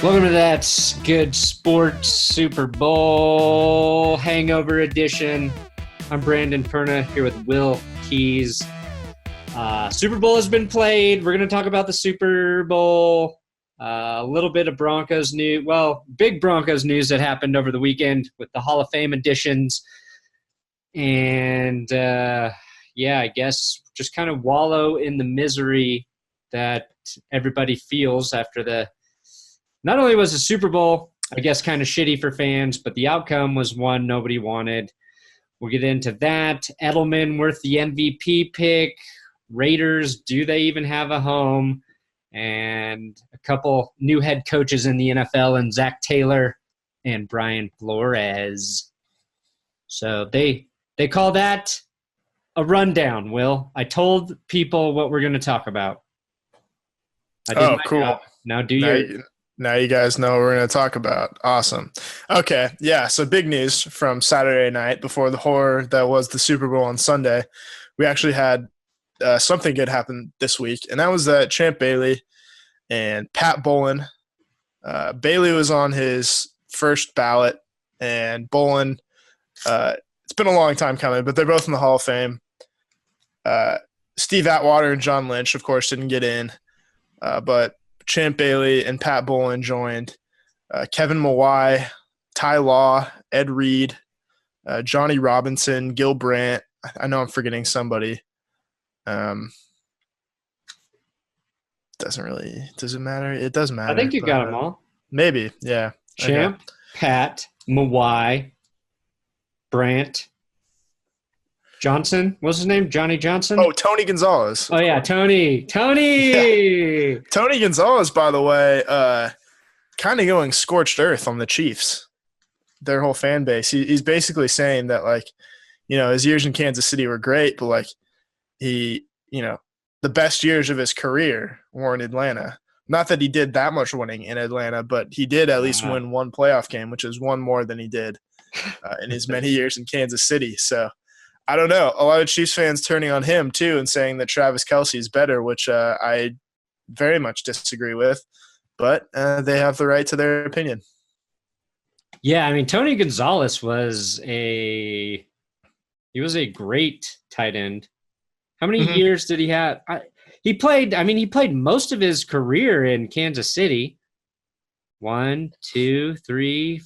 Welcome to That's Good Sports Super Bowl Hangover Edition. I'm Brandon Perna here with Will Keys. Super Bowl has been played. We're going to talk about the Super Bowl. A little bit of Broncos news. Well, big Broncos news that happened over the weekend with the Hall of Fame additions. And, I guess just kind of wallow in the misery that everybody feels after not only was the Super Bowl, I guess, kind of shitty for fans, but the outcome was one nobody wanted. We'll get into that. Edelman worth the MVP pick. Raiders, do they even have a home? And a couple new head coaches in the NFL, and Zac Taylor and Brian Flores. So they call that a rundown, Will. I told people what we're going to talk about. Cool. Job. Now do your... Now you guys know what we're going to talk about. Awesome. Okay, yeah, so big news from Saturday night before the horror that was the Super Bowl on Sunday. We actually had something good happen this week, and that was that Champ Bailey and Pat Bowlen. Bailey was on his first ballot, and Bowlen, it's been a long time coming, but they're both in the Hall of Fame. Steve Atwater and John Lynch, of course, didn't get in, but Champ Bailey and Pat Bowlen joined. Kevin Mawai, Ty Law, Ed Reed, Johnny Robinson, Gil Brandt. I know I'm forgetting somebody. Does it matter? It does matter. I think you got them all. Maybe, yeah. Champ, okay. Pat, Mawai, Brandt, Johnson. What's his name? Johnny Johnson? Oh, Tony Gonzalez. Oh, yeah, Tony. Yeah. Tony Gonzalez, by the way, kind of going scorched earth on the Chiefs, their whole fan base. He's basically saying that, his years in Kansas City were great, but, the best years of his career were in Atlanta. Not that he did that much winning in Atlanta, but he did at least win one playoff game, which is one more than he did in his many years in Kansas City. So, I don't know. A lot of Chiefs fans turning on him, too, and saying that Travis Kelce is better, which I very much disagree with. But they have the right to their opinion. Yeah, I mean, Tony Gonzalez was a great tight end. How many years did he have? He played most of his career in Kansas City. 1, 2, 3,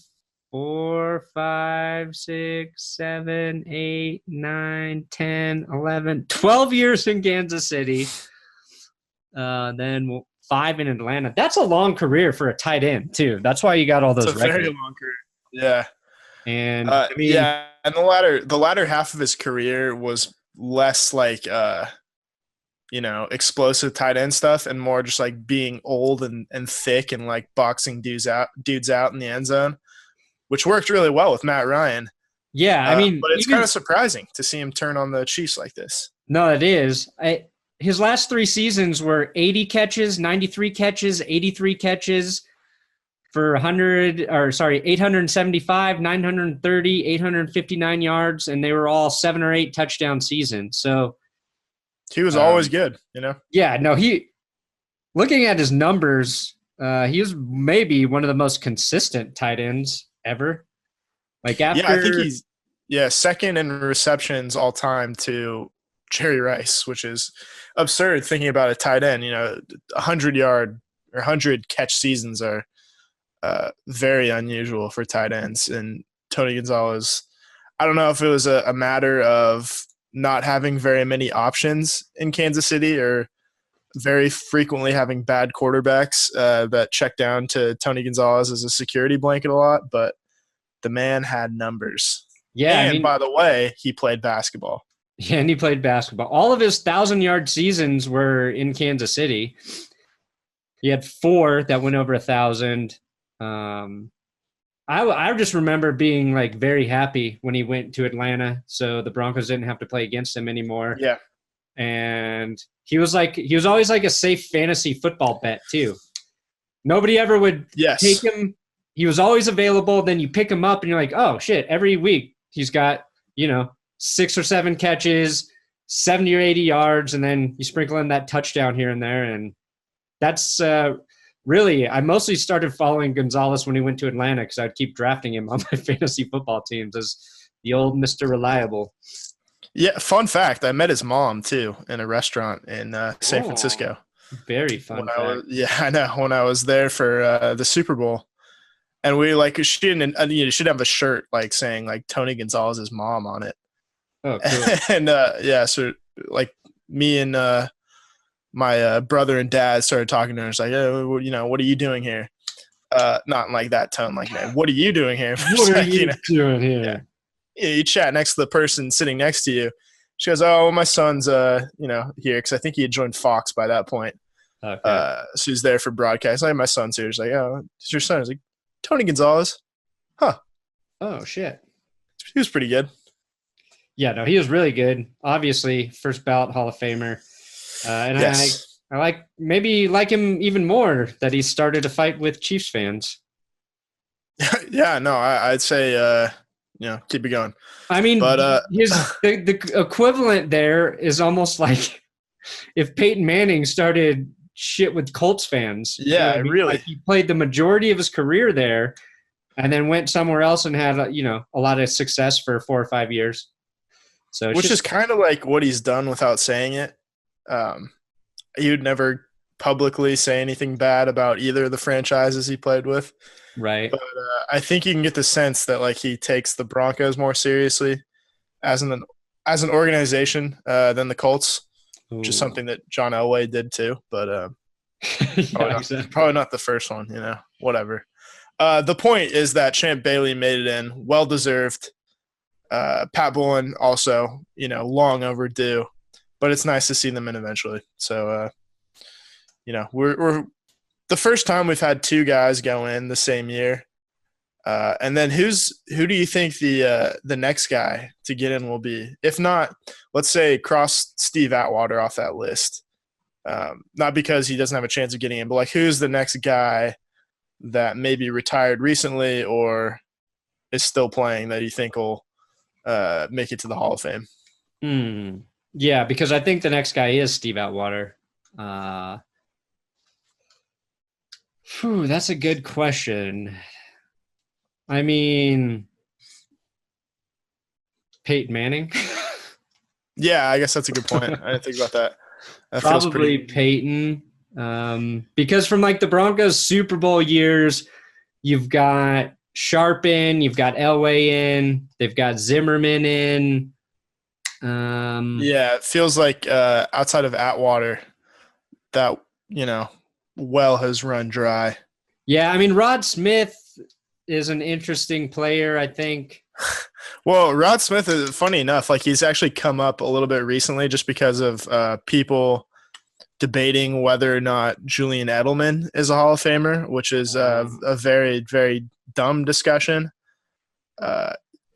4, 5, 6, 7, 8, 9, 10, 11, 12 years in Kansas City. Then 5 in Atlanta. That's a long career for a tight end, too. That's why you got all those records. Very long career. Yeah. And and the latter half of his career was less explosive tight end stuff and more just being old and thick and boxing dudes out in the end zone, which worked really well with Matt Ryan. Yeah, but it's kind of surprising to see him turn on the Chiefs like this. No, it is. His last 3 seasons were 80 catches, 93 catches, 83 catches for 875, 930, 859 yards, and they were all 7 or 8 touchdown seasons. So he was always good, Yeah, no, looking at his numbers, he was maybe one of the most consistent tight ends ever. I think he's second in receptions all time to Jerry Rice, which is absurd thinking about a tight end. 100-yard or 100-catch seasons are very unusual for tight ends. And Tony Gonzalez, I don't know if it was a matter of not having very many options in Kansas City or very frequently having bad quarterbacks that check down to Tony Gonzalez as a security blanket a lot, but the man had numbers. Yeah, and by the way, he played basketball. Yeah, and he played basketball. All of his 1,000-yard seasons were in Kansas City. He had 4 that went over 1,000. I just remember being very happy when he went to Atlanta, so the Broncos didn't have to play against him anymore. Yeah, and he was always a safe fantasy football bet too. Nobody ever would take him. He was always available. Then you pick him up and you're like, oh shit! Every week he's got 6 or 7 catches, 70 or 80 yards, and then you sprinkle in that touchdown here and there, and that's really, I mostly started following Gonzalez when he went to Atlanta because I'd keep drafting him on my fantasy football teams as the old Mr. Reliable. Yeah, fun fact. I met his mom, too, in a restaurant in San Francisco. Very fun fact. I know. When I was there for the Super Bowl. And we she didn't, should have a shirt like saying like Tony Gonzalez's mom on it. Oh, cool. And so like me and my brother and dad started talking to her. It's like, oh, what are you doing here? Not in like that tone, like, man, what are you doing here? What are you doing here? Yeah, you chat next to the person sitting next to you. She goes, oh, my son's here because I think he had joined Fox by that point. Okay. So he's there for broadcast. Like, my son's here. She's like, oh, it's your son. I was like, Tony Gonzalez. Huh. Oh, shit. He was pretty good. Yeah, no, he was really good. Obviously, first ballot Hall of Famer. And yes. I like him even more that he started a fight with Chiefs fans. Yeah, no, I'd say, keep it going. I mean, but the equivalent there is almost like if Peyton Manning started shit with Colts fans. Yeah, really. Like he played the majority of his career there and then went somewhere else and had, a lot of success for 4 or 5 years. So which is kind of like what he's done without saying it. He would never publicly say anything bad about either of the franchises he played with. Right. But I think you can get the sense that like he takes the Broncos more seriously as an organization than the Colts. Which is something that John Elway did too, but probably not the first one, whatever. The point is that Champ Bailey made it in, well-deserved. Pat Bowlen also, long overdue, but it's nice to see them in eventually. So, we're the first time we've had 2 guys go in the same year. And then who do you think the next guy to get in will be? If not, let's say cross Steve Atwater off that list. Not because he doesn't have a chance of getting in, but like who's the next guy that maybe retired recently or is still playing that you think will make it to the Hall of Fame? Yeah, because I think the next guy is Steve Atwater. That's a good question. I mean, Peyton Manning. Yeah, I guess that's a good point. I didn't think about that. Probably Peyton. Because from like the Broncos Super Bowl years, you've got Sharpen, you've got Elway in, they've got Zimmerman in. Yeah, it feels like outside of Atwater, that, well has run dry. Yeah, I mean, Rod Smith is an interesting player, I think. Well, Rod Smith is funny enough. Like he's actually come up a little bit recently just because of people debating whether or not Julian Edelman is a Hall of Famer, which is a very, very dumb discussion. A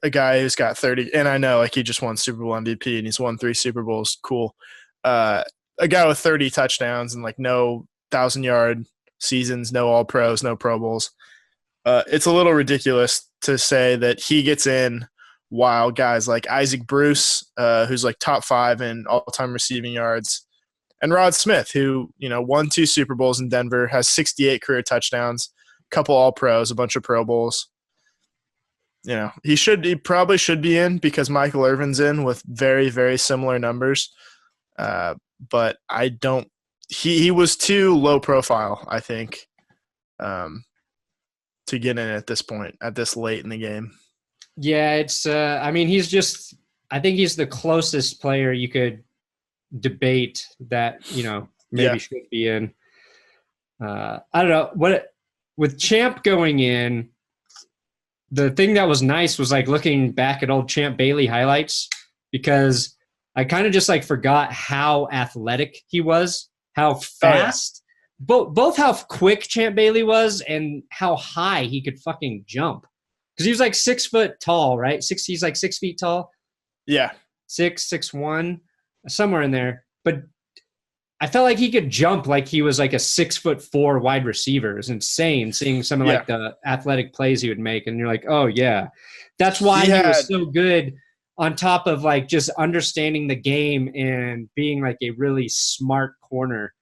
guy who's got 30, and I know like he just won Super Bowl MVP and he's won 3 Super Bowls. Cool. A guy with 30 touchdowns and like no 1,000-yard seasons, no All Pros, no Pro Bowls. It's a little ridiculous to say that he gets in while guys like Isaac Bruce, who's like top 5 in all-time receiving yards, and Rod Smith, who, won 2 Super Bowls in Denver, has 68 career touchdowns, a couple All-Pros, a bunch of Pro Bowls. He probably should be in because Michael Irvin's in with very, very similar numbers. But I don't – he was too low profile, I think, to get in at this point, at this late in the game. Yeah, it's I mean, I think he's the closest player you could debate that, maybe should be in. I don't know. With Champ going in, the thing that was nice was like looking back at old Champ Bailey highlights because I kind of just like forgot how athletic he was, how fast. Both how quick Champ Bailey was and how high he could fucking jump. Because he was like 6 foot tall, right? He's like 6 feet tall. Yeah. 6'1", somewhere in there. But I felt like he could jump like he was like a 6'4" wide receiver. It was insane seeing some of like the athletic plays he would make. And you're like, oh yeah. That's why he was so good on top of like just understanding the game and being like a really smart corner.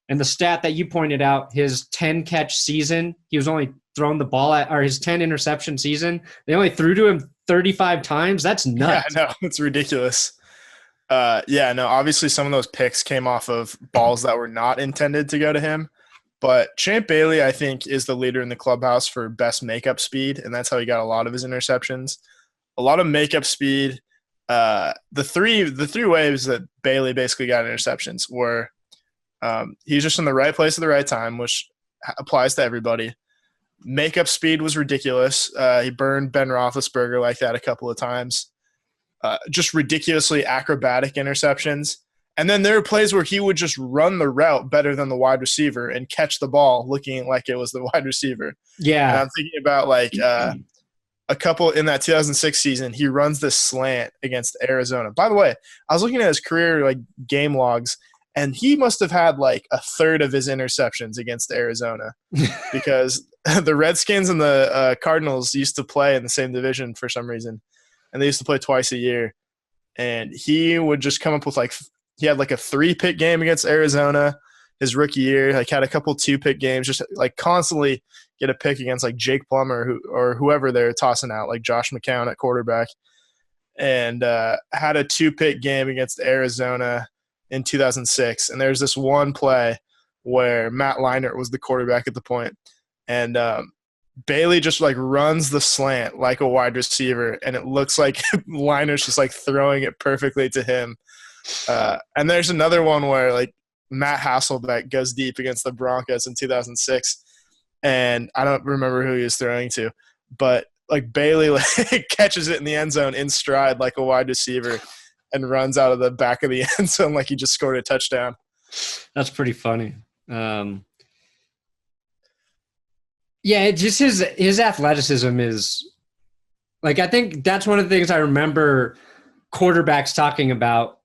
And the stat that you pointed out, his 10-catch season, he was only thrown the ball at, or his 10 interception season, they only threw to him 35 times. That's nuts. Yeah, no, it's ridiculous. No, obviously some of those picks came off of balls that were not intended to go to him. But Champ Bailey, I think, is the leader in the clubhouse for best makeup speed, and that's how he got a lot of his interceptions. A lot of makeup speed. The three waves that Bailey basically got interceptions were he's just in the right place at the right time, which applies to everybody. Makeup speed was ridiculous. He burned Ben Roethlisberger like that a couple of times. Just ridiculously acrobatic interceptions. And then there are plays where he would just run the route better than the wide receiver and catch the ball looking like it was the wide receiver. Yeah. And I'm thinking about a couple in that 2006 season, he runs this slant against Arizona. By the way, I was looking at his career game logs, and he must have had a third of his interceptions against Arizona because the Redskins and the Cardinals used to play in the same division for some reason, and they used to play twice a year. And he would just come up with he had a 3-pick game against Arizona his rookie year, had a couple 2-pick games, just constantly get a pick against Jake Plummer or whoever they're tossing out, Josh McCown at quarterback, and had a 2-pick game against Arizona in 2006. And there's this one play where Matt Leinart was the quarterback at the point, and Bailey just runs the slant like a wide receiver, and it looks like Leinert's just throwing it perfectly to him. And there's another one where Matt Hasselbeck goes deep against the Broncos in 2006, and I don't remember who he was throwing to, but Bailey catches it in the end zone in stride like a wide receiver and runs out of the back of the end zone like he just scored a touchdown. That's pretty funny. Yeah, just his athleticism is I think that's one of the things I remember quarterbacks talking about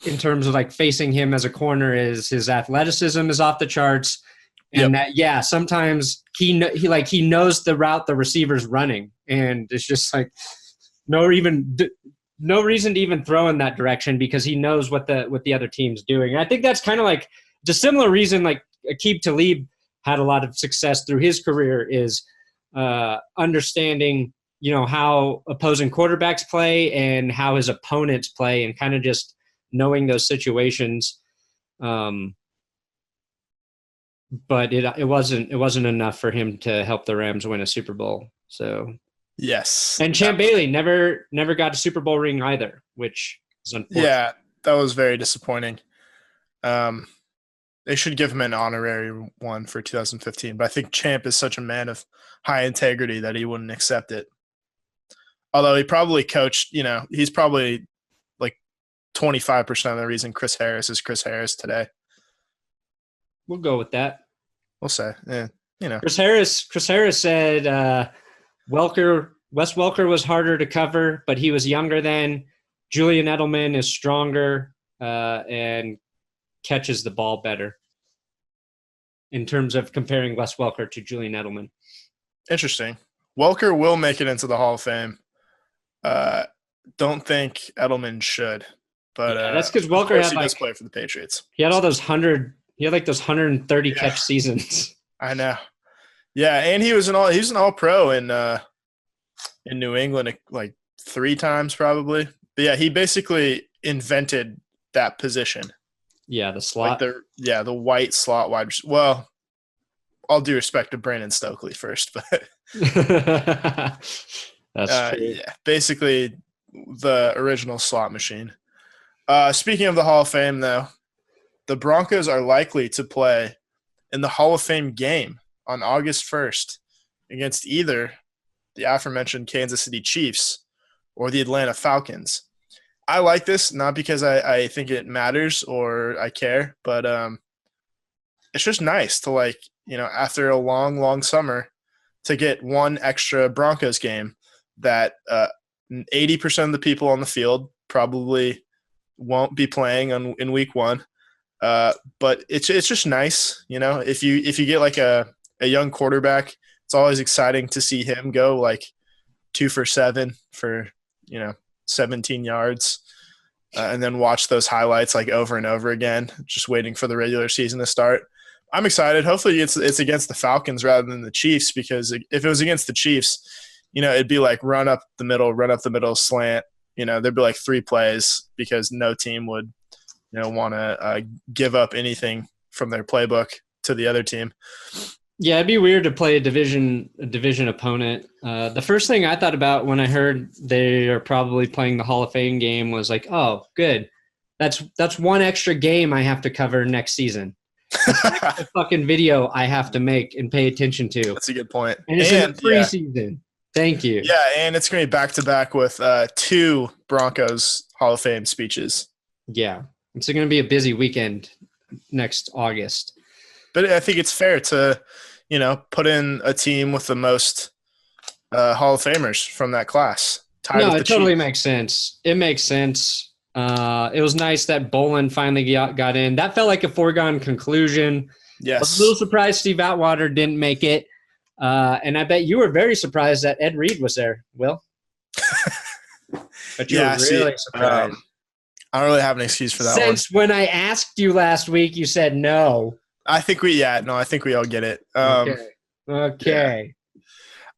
in terms of facing him as a corner is his athleticism is off the charts. And that, sometimes he knows the route the receiver's running, and it's just no reason to even throw in that direction because he knows what the other team's doing. And I think that's kind of the similar reason Aqib Talib had a lot of success through his career is understanding, how opposing quarterbacks play and how his opponents play, and kind of just knowing those situations. But it wasn't enough for him to help the Rams win a Super Bowl. So yes, and Champ Bailey never got a Super Bowl ring either, which is unfortunate. Yeah, that was very disappointing. They should give him an honorary one for 2015, but I think Champ is such a man of high integrity that he wouldn't accept it. Although he probably coached, he's probably 25% of the reason Chris Harris is Chris Harris today. We'll go with that. We'll say, Chris Harris said Wes Welker was harder to cover, but he was younger then. Julian Edelman is stronger and catches the ball better in terms of comparing Wes Welker to Julian Edelman. Interesting. Welker will make it into the Hall of Fame. Don't think Edelman should, but that's because Welker does play for the Patriots. He had all those 100. He had those 130 catch seasons. I know. Yeah, and he was an all-pro in New England 3 times probably. But yeah, he basically invented that position. Yeah, the slot. The white slot wide receiver. Well, all due respect to Brandon Stokely first, but that's true. Yeah, basically the original slot machine. Speaking of the Hall of Fame, though, the Broncos are likely to play in the Hall of Fame game on August 1st against either the aforementioned Kansas City Chiefs or the Atlanta Falcons. I like this, not because I think it matters or I care, but it's just nice to after a long, long summer to get one extra Broncos game that 80% of the people on the field probably won't be playing in week 1. But it's just nice, if you get a young quarterback, it's always exciting to see him go 2 for 7 for 17 yards, and then watch those highlights over and over again, just waiting for the regular season to start. I'm excited. Hopefully it's against the Falcons rather than the Chiefs, because if it was against the Chiefs, it'd be like run up the middle, slant. There'd be like 3 plays because no team would, want to give up anything from their playbook to the other team. Yeah, it'd be weird to play a division opponent. The first thing I thought about when I heard they are probably playing the Hall of Fame game was like, oh, good. That's one extra game I have to cover next season. That's the fucking video I have to make and pay attention to. That's a good point. And it's in the preseason. Yeah. Thank you. Yeah, and it's going to be back-to-back with 2 Broncos Hall of Fame speeches. Yeah, it's going to be a busy weekend next August. But I think it's fair to, put in a team with the most Hall of Famers from that class. No, it totally makes sense. It makes sense. It was nice that Bowlen finally got in. That felt like a foregone conclusion. Yes. I was a little surprised Steve Atwater didn't make it. And I bet you were very surprised that Ed Reed was there, Will. But you were really surprised. I don't really have an excuse for that one. Since when I asked you last week, you said no. I think we all get it. Okay.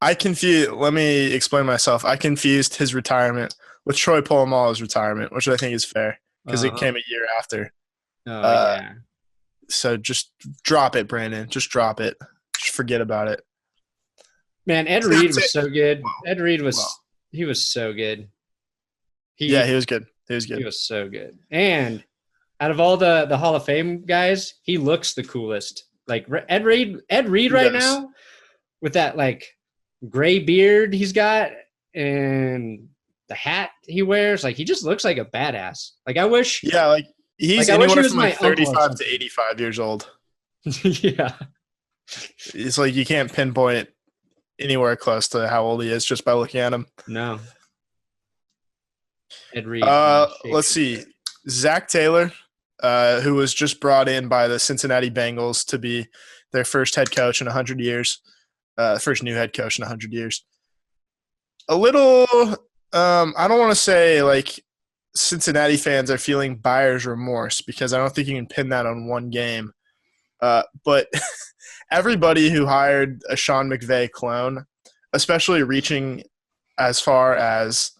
Yeah. Let me explain myself. I confused his retirement with Troy Polamalu's retirement, which I think is fair because it came a year after. Yeah. So just drop it, Brandon. Just drop it. Just forget about it. Man, Ed Reed was so good. Ed Reed was so good. He was good. He was so good. And out of all the Hall of Fame guys, he looks the coolest. Like Ed Reed right now with that like gray beard he's got and the hat he wears, like he just looks like a badass. Like I wish. Yeah, like he's anywhere from like 35 to 85 years old. Yeah. It's like you can't pinpoint anywhere close to how old he is just by looking at him. No. Ed Reed. Let's see. Zac Taylor, who was just brought in by the Cincinnati Bengals to be their first head coach in 100 years. First new head coach in 100 years. A little, I don't want to say like Cincinnati fans are feeling buyer's remorse because I don't think you can pin that on one game. But everybody who hired a Sean McVay clone, especially reaching as far as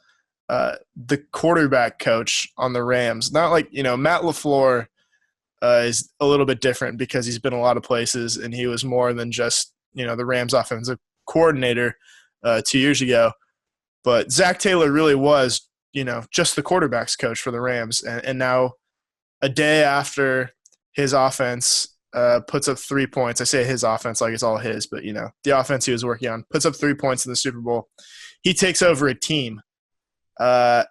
the quarterback coach on the Rams, not like, Matt LaFleur is a little bit different because he's been a lot of places and he was more than just, the Rams offensive coordinator 2 years ago. But Zac Taylor really was, just the quarterback's coach for the Rams. And now a day after his offense puts up 3 points. I say his offense like it's all his, but, the offense he was working on puts up 3 points in the Super Bowl. He takes over a team. A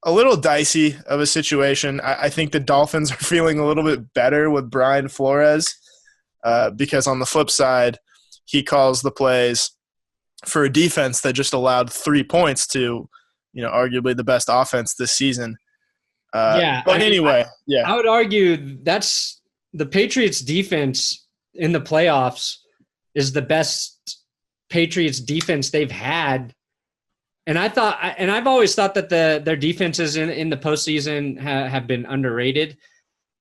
little dicey of a situation. I think the Dolphins are feeling a little bit better with Brian Flores because on the flip side, he calls the plays for a defense that just allowed 3 points to, arguably the best offense this season. But anyway, I would argue that's the Patriots defense in the playoffs is the best Patriots defense they've had. And I've always thought that their defenses in the postseason have been underrated,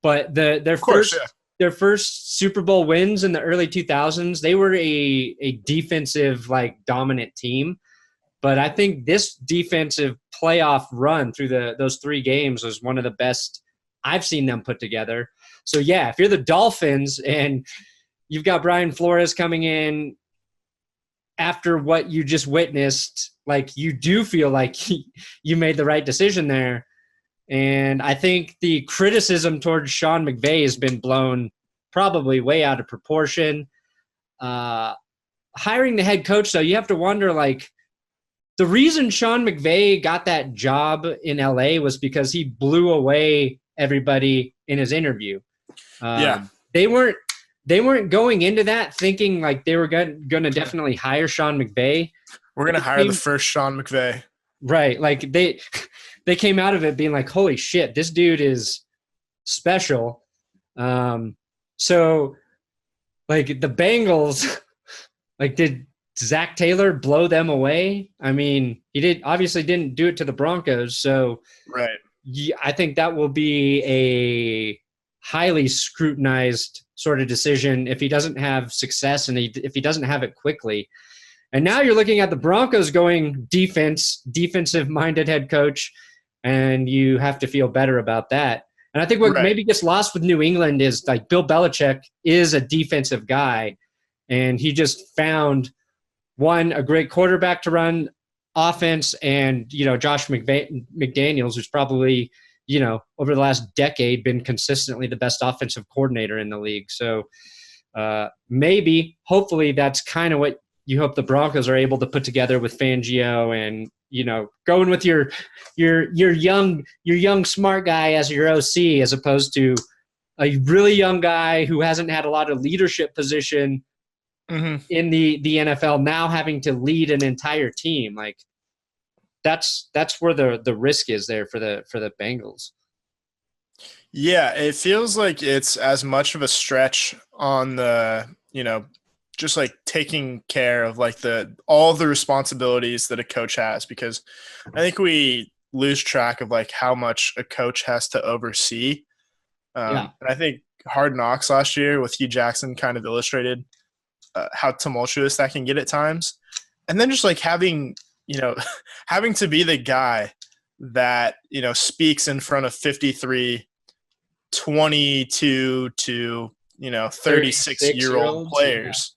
but their first Super Bowl wins in the early 2000s, they were a defensive like dominant team. But I think this defensive playoff run through those 3 games was one of the best I've seen them put together. So yeah, if you're the Dolphins and you've got Brian Flores coming in after what you just witnessed, like you do feel like you made the right decision there. And I think the criticism towards Sean McVay has been blown probably way out of proportion. Hiring the head coach, though, you have to wonder, like, the reason Sean McVay got that job in LA was because he blew away everybody in his interview. They weren't going into that thinking like they were going to definitely hire Sean McVay. We're going to hire the first Sean McVay. Right. Like they came out of it being like, holy shit, this dude is special. So like the Bengals, like did Zac Taylor blow them away? I mean, he obviously didn't do it to the Broncos. So right. I think that will be a highly scrutinized sort of decision if he doesn't have success and if he doesn't have it quickly. And now you're looking at the Broncos going defensive-minded head coach, and you have to feel better about that. And I think what maybe gets lost with New England is like Bill Belichick is a defensive guy, and he just found a great quarterback to run offense, and Josh McDaniels, who's probably over the last decade been consistently the best offensive coordinator in the league. So hopefully that's kind of what you hope the Broncos are able to put together with Fangio, and going with your young smart guy as your OC, as opposed to a really young guy who hasn't had a lot of leadership position in the NFL, now having to lead an entire team. Like that's where the risk is there for the Bengals. Yeah, it feels like it's as much of a stretch on the just like taking care of like all the responsibilities that a coach has, because I think we lose track of like how much a coach has to oversee. And I think Hard Knocks last year with Hugh Jackson kind of illustrated how tumultuous that can get at times. And then just like having to be the guy that, speaks in front of 53, 22 to, 36-year-old players.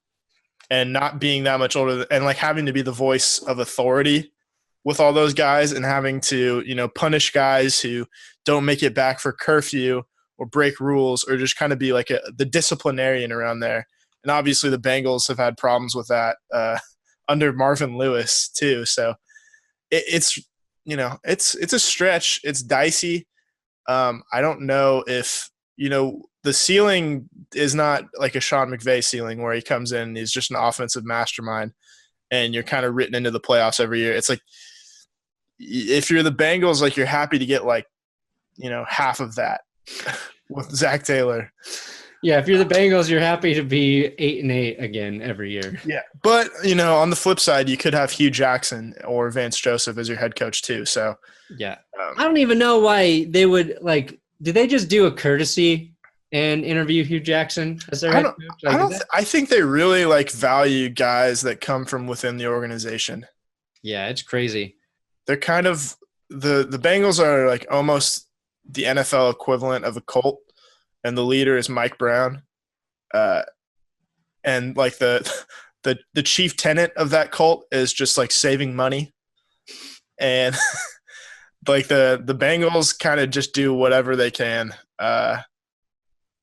And not being that much older, and like having to be the voice of authority with all those guys, and having to, punish guys who don't make it back for curfew or break rules, or just kind of be like the disciplinarian around there. And obviously the Bengals have had problems with that under Marvin Lewis too. So it's a stretch. It's dicey. I don't know if, the ceiling is not like a Sean McVay ceiling where he comes in and he's just an offensive mastermind and you're kind of written into the playoffs every year. It's like, if you're the Bengals, like you're happy to get like, half of that with Zac Taylor. Yeah. If you're the Bengals, you're happy to be 8-8 again every year. Yeah. But, on the flip side, you could have Hugh Jackson or Vance Joseph as your head coach too. So yeah, I don't even know why they would did they just do a courtesy and interview Hugh Jackson as their head coach? I think they really value guys that come from within the organization. Yeah, it's crazy. They're kind of the Bengals are like almost the NFL equivalent of a cult, and the leader is Mike Brown. And like the chief tenet of that cult is just like saving money. And like the Bengals kind of just do whatever they can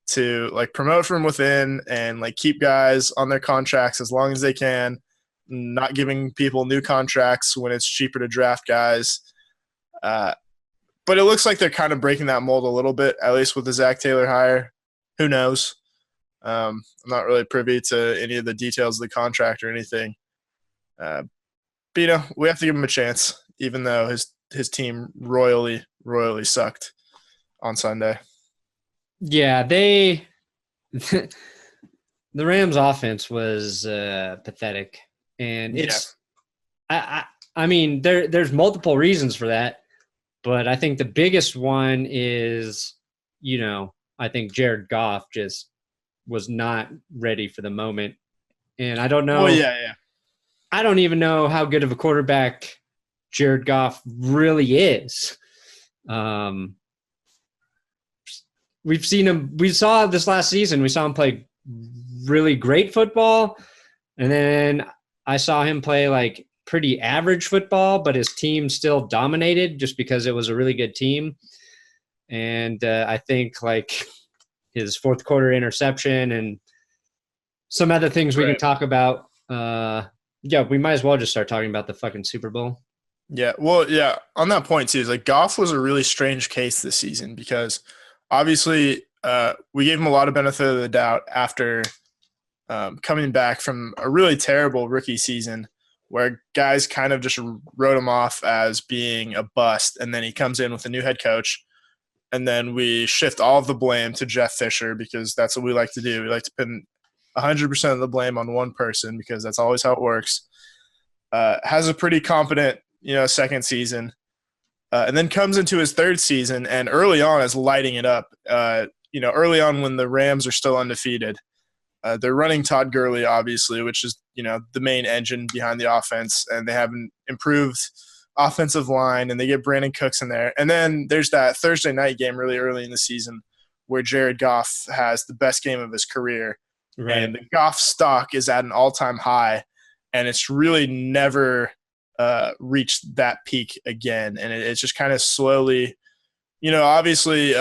to like promote from within and like keep guys on their contracts as long as they can, not giving people new contracts when it's cheaper to draft guys. But it looks like they're kind of breaking that mold a little bit, at least with the Zac Taylor hire. Who knows? I'm not really privy to any of the details of the contract or anything. But we have to give him a chance, even though his team royally sucked on Sunday. Yeah, the Rams' offense was pathetic, and it's. Yeah. I mean, there's multiple reasons for that, but I think the biggest one is, I think Jared Goff just was not ready for the moment, and I don't know. Oh yeah. I don't even know how good of a quarterback Jared Goff really is. We've seen him. We saw this last season. We saw him play really great football, and then I saw him play like pretty average football, but his team still dominated just because it was a really good team. And I think like his fourth quarter interception and some other things we can talk about. Yeah, we might as well just start talking about the fucking Super Bowl. Yeah, well, yeah. On that point too, is like Goff was a really strange case this season because obviously we gave him a lot of benefit of the doubt after coming back from a really terrible rookie season where guys kind of just wrote him off as being a bust, and then he comes in with a new head coach, and then we shift all of the blame to Jeff Fisher because that's what we like to do. We like to pin 100% of the blame on one person because that's always how it works. Has a pretty competent, second season, and then comes into his third season and early on is lighting it up. early on when the Rams are still undefeated, they're running Todd Gurley, obviously, which is, the main engine behind the offense, and they have an improved offensive line, and they get Brandon Cooks in there. And then there's that Thursday night game really early in the season where Jared Goff has the best game of his career. Right. And the Goff stock is at an all-time high, and it's really never reached that peak again. And it's just kind of slowly, obviously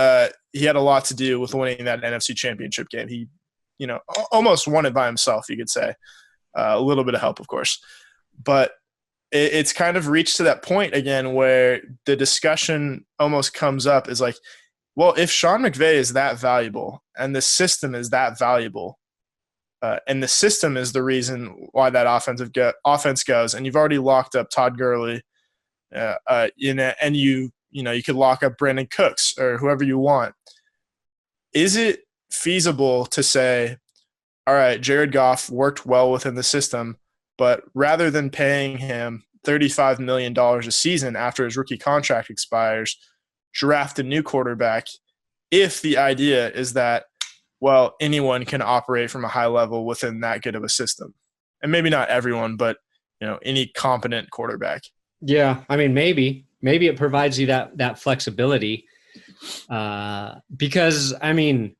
he had a lot to do with winning that NFC Championship game. He, almost won it by himself, you could say. A little bit of help, of course. But it's kind of reached to that point again where the discussion almost comes up is like, well, if Sean McVay is that valuable and the system is that valuable, and the system is the reason why that offense goes, and you've already locked up Todd Gurley, and you could lock up Brandon Cooks or whoever you want. Is it feasible to say, all right, Jared Goff worked well within the system, but rather than paying him $35 million a season after his rookie contract expires, draft a new quarterback, if the idea is that, well, anyone can operate from a high level within that good of a system? And maybe not everyone, but any competent quarterback. Yeah, I mean, maybe it provides you that flexibility, because I mean,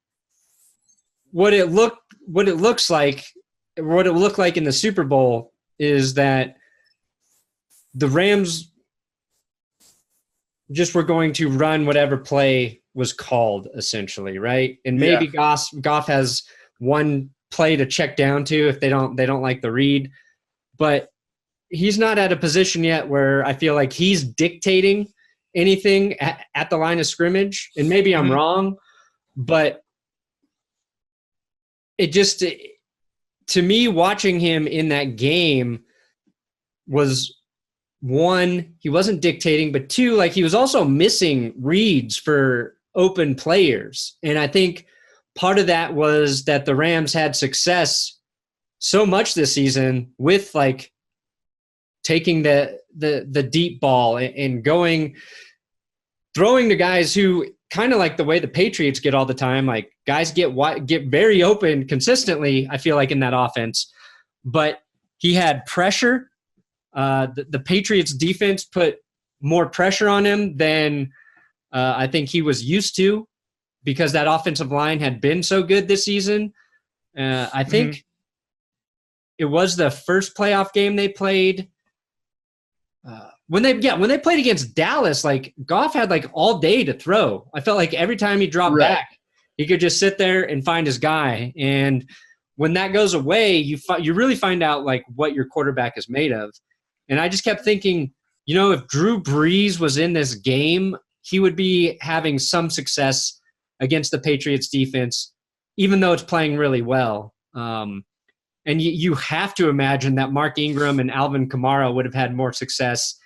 what it looked like in the Super Bowl is that the Rams just were going to run whatever play was called, essentially, right? And maybe Goff has one play to check down to if they don't like the read, but he's not at a position yet where I feel like he's dictating anything at the line of scrimmage. And maybe I'm wrong, but it just, to me, watching him in that game was, one, he wasn't dictating, but two, like, he was also missing reads for open players. And I think part of that was that the Rams had success so much this season with, like, taking the deep ball and throwing to guys who, kind of like the way the Patriots get all the time, like, guys get very open consistently, I feel like, in that offense. But he had pressure. The Patriots defense put more pressure on him than I think he was used to, because that offensive line had been so good this season. I think it was the first playoff game they played. When they played against Dallas, like, Goff had, like, all day to throw. I felt like every time he dropped back, he could just sit there and find his guy. And when that goes away, you really find out, like, what your quarterback is made of. And I just kept thinking, if Drew Brees was in this game, he would be having some success against the Patriots defense, even though it's playing really well. And you have to imagine that Mark Ingram and Alvin Kamara would have had more success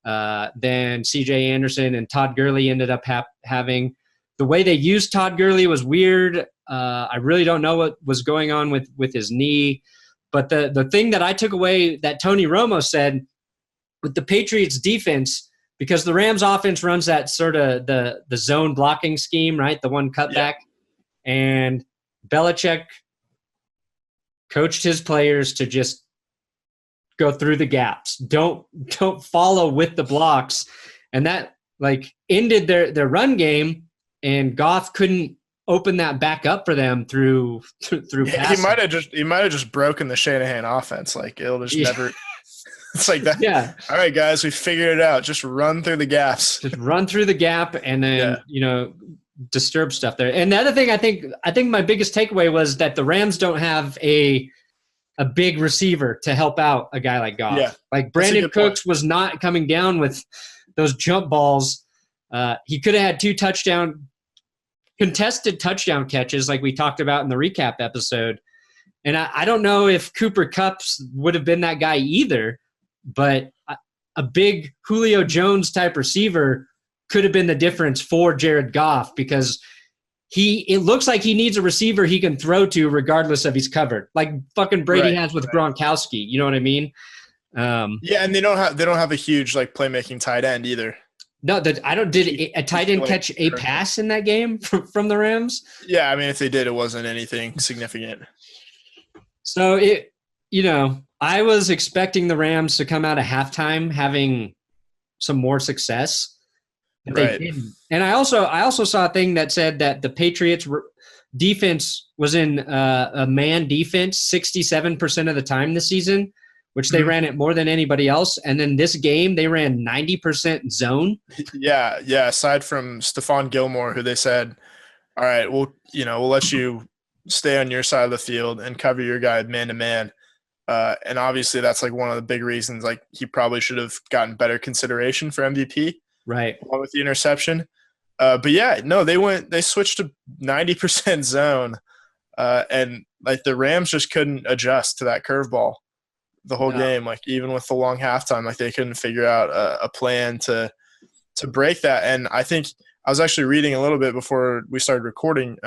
than C.J. Anderson and Todd Gurley ended up having. The way they used Todd Gurley was weird. I really don't know what was going on with his knee. But the thing that I took away that Tony Romo said with the Patriots defense, because the Rams offense runs that sort of the zone blocking scheme, right? The one cutback. Yeah. And Belichick coached his players to just go through the gaps. Don't follow with the blocks. And that, like, ended their run game, and Goff couldn't open that back up for them through passing. He might have just broken the Shanahan offense. Like, it'll just never – it's like that. Yeah. All right, guys, we figured it out. Just run through the gaps. Just run through the gap and then, disturb stuff there. And the other thing I think my biggest takeaway was that the Rams don't have a big receiver to help out a guy like Goff. Yeah. Like, Brandon Cooks was not coming down with those jump balls. He could have had 2 contested touchdown catches like we talked about in the recap episode. And I don't know if Cooper Kupp would have been that guy either, but a big Julio Jones type receiver could have been the difference for Jared Goff, because it looks like he needs a receiver he can throw to regardless of he's covered, like fucking Brady has with Gronkowski. You know what I mean? Yeah, and they don't have a huge, like, playmaking tight end either. No, I don't. Did a tight end catch a pass in that game from the Rams? Yeah, I mean, if they did, it wasn't anything significant. So I was expecting the Rams to come out of halftime having some more success. But they didn't. And I also saw a thing that said that the Patriots defense was in a man defense 67% of the time this season, which they ran it more than anybody else. And then this game, they ran 90% zone. Yeah. Aside from Stephon Gilmore, who they said, all right, we'll let you stay on your side of the field and cover your guy man to man. And obviously that's like one of the big reasons, like he probably should have gotten better consideration for MVP. Right. Along with the interception. But yeah, no, they switched to 90% zone. And like the Rams just couldn't adjust to that curveball the whole game. Like even with the long halftime, like they couldn't figure out a plan to break that. And I think I was actually reading a little bit before we started recording.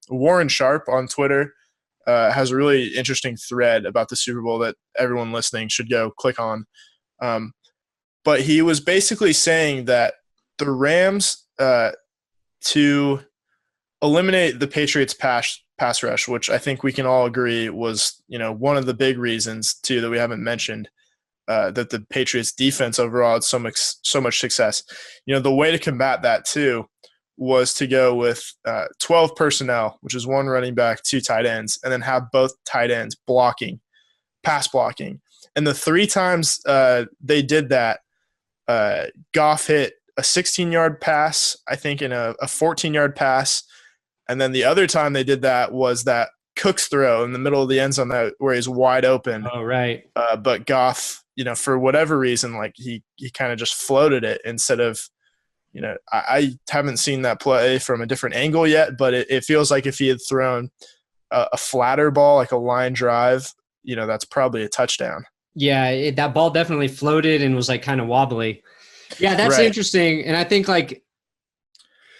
Warren Sharp on Twitter has a really interesting thread about the Super Bowl that everyone listening should go click on. But he was basically saying that the Rams, to eliminate the Patriots pass rush, which I think we can all agree was, one of the big reasons too that we haven't mentioned, that the Patriots defense overall had so much success. The way to combat that too was to go with 12 personnel, which is 1 running back, 2 tight ends, and then have both tight ends pass blocking. And the 3 times they did that, Goff hit a 16-yard pass, I think, and a 14-yard pass. And then the other time they did that was that Cook's throw in the middle of the end zone where he's wide open. Oh, right. But Goff, for whatever reason, like he kind of just floated it instead of, I haven't seen that play from a different angle yet, but it feels like if he had thrown a flatter ball, like a line drive, that's probably a touchdown. Yeah, that ball definitely floated and was like kind of wobbly. Yeah, that's interesting. And I think like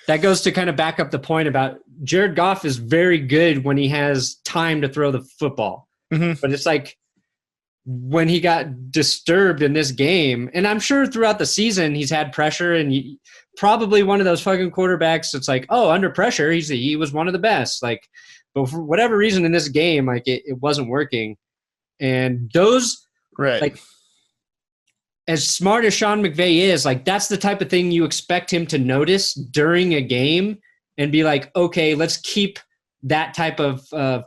that goes to kind of back up the point about Jared Goff is very good when he has time to throw the football. Mm-hmm. But it's like when he got disturbed in this game, and I'm sure throughout the season he's had pressure, and probably one of those fucking quarterbacks it's like, oh, under pressure, he was one of the best. Like, but for whatever reason in this game, like it wasn't working. And those like, as smart as Sean McVay is, like that's the type of thing you expect him to notice during a game and be like, okay, let's keep that type of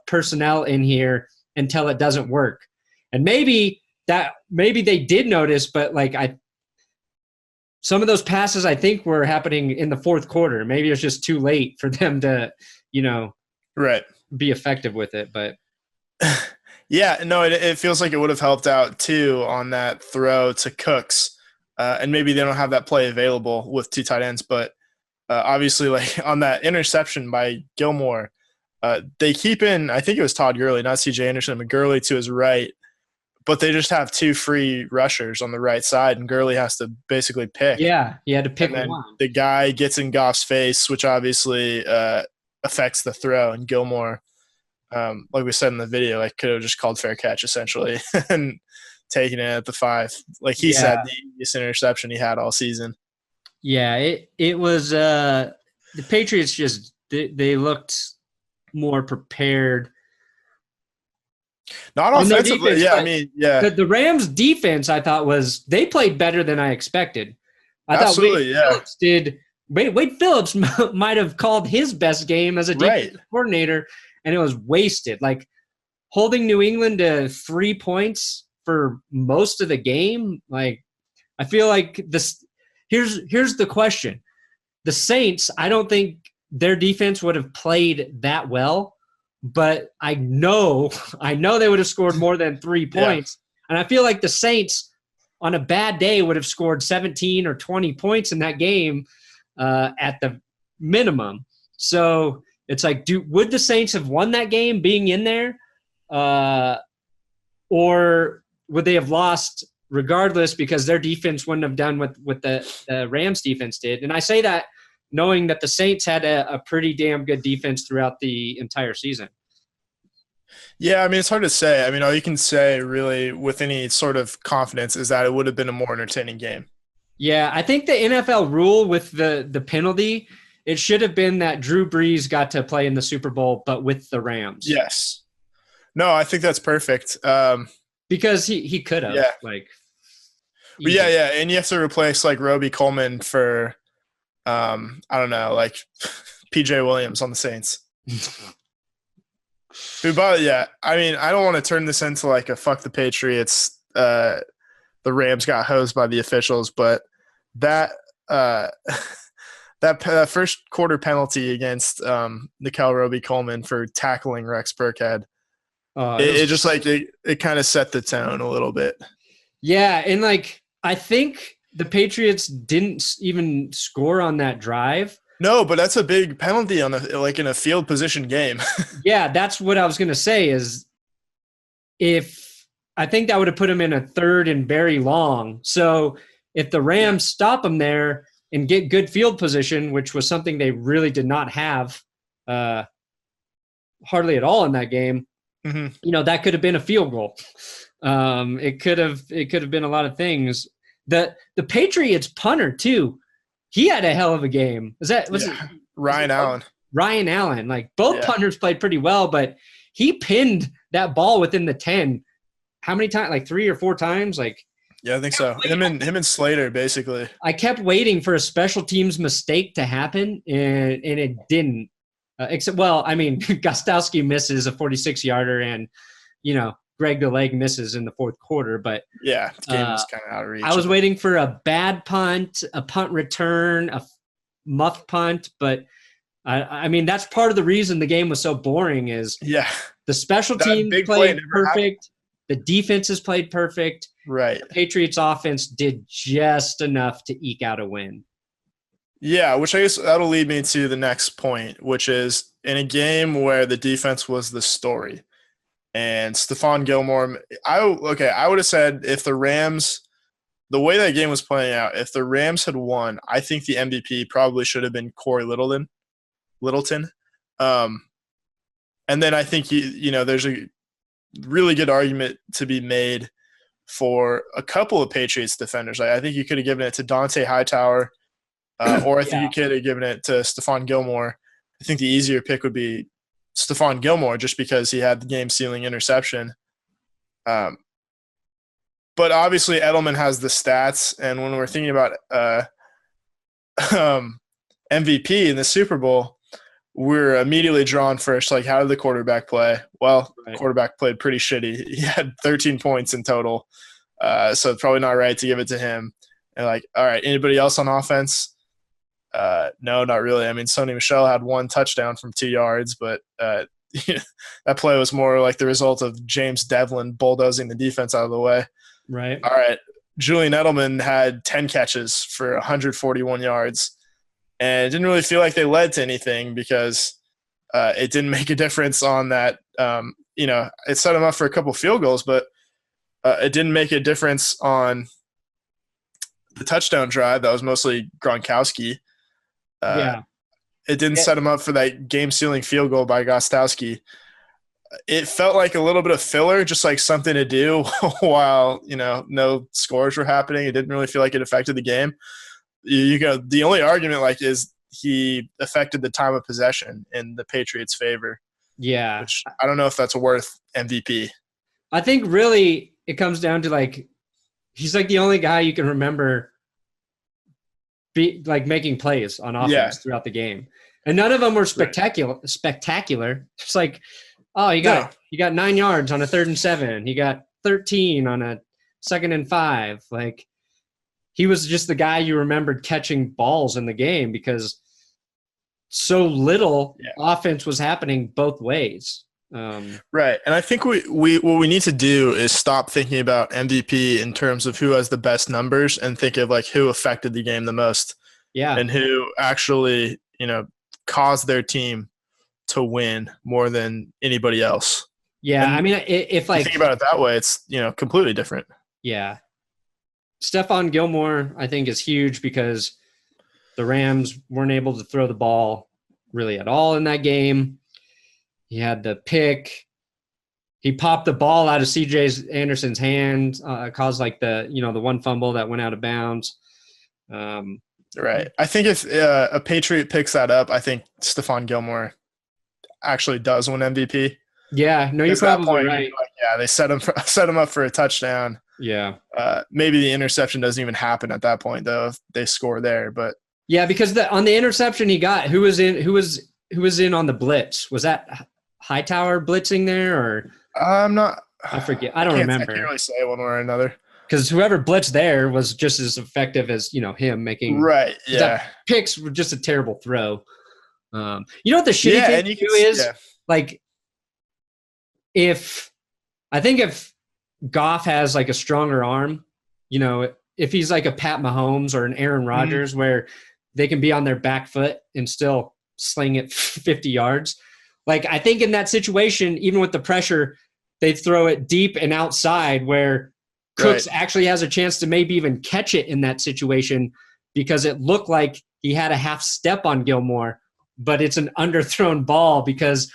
personnel in here until it doesn't work. And maybe they did notice, but like some of those passes I think were happening in the fourth quarter. Maybe it was just too late for them to, be effective with it. But yeah, no, it feels like it would have helped out too on that throw to Cooks. And maybe they don't have that play available with 2 tight ends, but obviously like on that interception by Gilmore, they keep in, I think it was Todd Gurley, not CJ Anderson, but Gurley to his right, but they just have 2 free rushers on the right side, and Gurley has to basically pick. Yeah, he had to pick one. one. The guy gets in Goff's face, which obviously affects the throw, and Gilmore, like we said in the video, like could have just called fair catch essentially and taken it at the 5. Like he said, the easiest interception he had all season. Yeah, it was the Patriots just they looked more prepared. Not offensively, defense, yeah. I mean, yeah. The Rams' defense, I thought, they played better than I expected. I thought Wade Phillips might have called his best game as a defensive coordinator, and it was wasted. Like holding New England to 3 points for most of the game. Like I feel like this. Here's the question: the Saints, I don't think their defense would have played that well. But I know they would have scored more than 3 points. Yeah. And I feel like the Saints on a bad day would have scored 17 or 20 points in that game at the minimum. So it's like, would the Saints have won that game being in there? Or would they have lost regardless because their defense wouldn't have done what the Rams defense did? And I say that knowing that the Saints had a pretty damn good defense throughout the entire season. Yeah, I mean, it's hard to say. I mean, all you can say really with any sort of confidence is that it would have been a more entertaining game. Yeah, I think the NFL rule with the penalty, it should have been that Drew Brees got to play in the Super Bowl, but with the Rams. Yes. No, I think that's perfect. Because he could have, Yeah. like, But easy. yeah, and you have to replace like Roby Coleman for, I don't know, like PJ Williams on the Saints. Yeah, I mean, I don't want to turn this into like a fuck the Patriots. The Rams got hosed by the officials, but that that first quarter penalty against Nickel Roby Coleman for tackling Rex Burkhead, it just like it kind of set the tone a little bit. Yeah, and like I think the Patriots didn't even score on that drive. No, but that's a big penalty on in a field position game. Yeah, that's what I was going to say is if I think that would have put him in a third and very long. So if the Rams stop him there and get good field position, which was something they really did not have hardly at all in that game, that could have been a field goal. It could have been a lot of things. The Patriots punter too, he had a hell of a game. Ryan Allen? Ryan Allen, like both punters played pretty well, but he pinned that ball within the 10. How many times? Like 3 or 4 times? Like, yeah, I think so. Him and Slater, basically. I kept waiting for a special teams mistake to happen, and it didn't. Except, well, I mean, Gostowski misses a 46-yarder, and Greg the Leg misses in the fourth quarter. But yeah, the game was kind of out of reach. I was waiting for a bad punt, a punt return, a muff punt, but I mean, that's part of the reason the game was so boring is the special teams played perfect. The defenses played perfect. Right. The Patriots offense did just enough to eke out a win. Yeah, which I guess that'll lead me to the next point, which is in a game where the defense was the story. And Stephon Gilmore, I would have said if the Rams, the way that game was playing out, if the Rams had won, I think the MVP probably should have been Corey Littleton. And then I think, there's a really good argument to be made for a couple of Patriots defenders. I think you could have given it to Dante Hightower, or I think you could have given it to Stephon Gilmore. I think the easier pick would be Stephon Gilmore just because he had the game-sealing interception. But obviously Edelman has the stats, and when we're thinking about MVP in the Super Bowl, we're immediately drawn first, like, how did the quarterback play? Well, the quarterback played pretty shitty. He had 13 points in total, so it's probably not right to give it to him. And, like, all right, anybody else on offense? No, not really. I mean, Sony Michel had 1 touchdown from 2 yards, but that play was more like the result of James Devlin bulldozing the defense out of the way. Right. All right, Julian Edelman had 10 catches for 141 yards. And it didn't really feel like they led to anything because it didn't make a difference on that. It set them up for a couple field goals, but it didn't make a difference on the touchdown drive. That was mostly Gronkowski. It didn't set them up for that game-sealing field goal by Gostowski. It felt like a little bit of filler, just like something to do while, no scores were happening. It didn't really feel like it affected the game. The only argument is he affected the time of possession in the Patriots' favor. Yeah. Which I don't know if that's worth MVP. I think really it comes down to he's the only guy you can remember making plays on offense throughout the game. And none of them were spectacular. It's like, oh, you got 9 yards on a 3rd and 7. You got 13 on a 2nd and 5. He was just the guy you remembered catching balls in the game because so little offense was happening both ways. Right. And I think what we need to do is stop thinking about MVP in terms of who has the best numbers and think of who affected the game the most. Yeah. And who actually, caused their team to win more than anybody else. Yeah. And I mean, if you think about it that way, it's, completely different. Yeah. Stephon Gilmore, I think, is huge because the Rams weren't able to throw the ball really at all in that game. He had the pick. He popped the ball out of C.J. Anderson's hand, caused the one fumble that went out of bounds. Right. I think if a Patriot picks that up, I think Stephon Gilmore actually does win MVP. Yeah, no, you're At that probably point, right. yeah, they set him up for a touchdown. Yeah. Maybe the interception doesn't even happen at that point though if they score there. But yeah, because on the interception he got, who was in on the blitz? Was that Hightower blitzing there, or I'm not. I forget. I don't remember. I can't really say one way or another. Because whoever blitzed there was just as effective as him making. Right. Yeah. That picks were just a terrible throw. You know what the shitty thing too is? Yeah. Like, if Goff has like a stronger arm, if he's like a Pat Mahomes or an Aaron Rodgers, where they can be on their back foot and still sling it 50 yards. Like, I think in that situation, even with the pressure, they throw it deep and outside where Cooks actually has a chance to maybe even catch it in that situation, because it looked like he had a half step on Gilmore, but it's an underthrown ball because,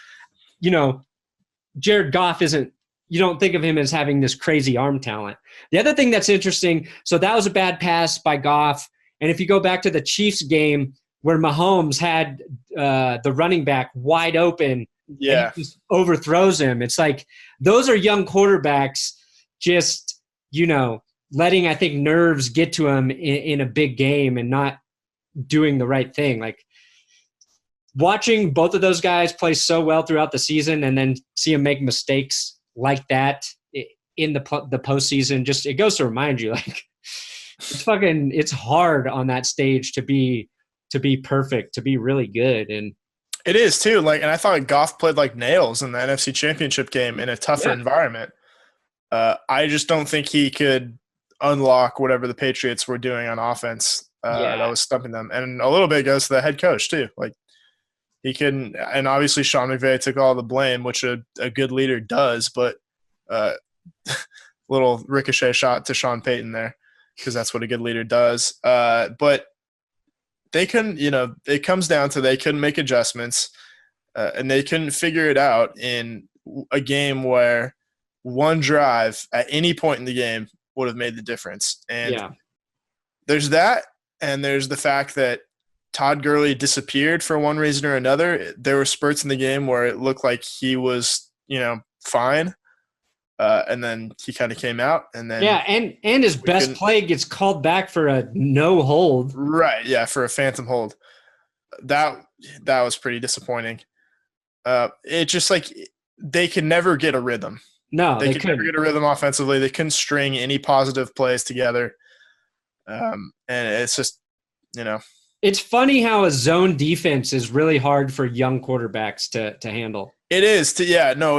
Jared Goff you don't think of him as having this crazy arm talent. The other thing that's interesting, so that was a bad pass by Goff. And if you go back to the Chiefs game where Mahomes had the running back wide open, and he just overthrows him. It's like those are young quarterbacks just, letting, I think, nerves get to him in a big game and not doing the right thing. Like, watching both of those guys play so well throughout the season and then see them make mistakes like that in the postseason, just it goes to remind you, like, it's hard on that stage to be perfect, to be really good. And it is too. Like, and I thought Goff played like nails in the NFC Championship game in a tougher environment. I just don't think he could unlock whatever the Patriots were doing on offense that was stumping them. And a little bit goes to the head coach too. Like, he couldn't, and obviously Sean McVay took all the blame, which a good leader does, but little ricochet shot to Sean Payton there, because that's what a good leader does. But they couldn't, it comes down to they couldn't make adjustments, and they couldn't figure it out in a game where one drive at any point in the game would have made the difference. And there's that, and there's the fact that Todd Gurley disappeared for one reason or another. There were spurts in the game where it looked like he was, fine. And then he kind of came out, and then and his best play gets called back for a no hold. Right, yeah, for a phantom hold. That was pretty disappointing. It just like they could never get a rhythm. No, they could never get a rhythm offensively. They couldn't string any positive plays together, and it's just It's funny how a zone defense is really hard for young quarterbacks to handle. It is. It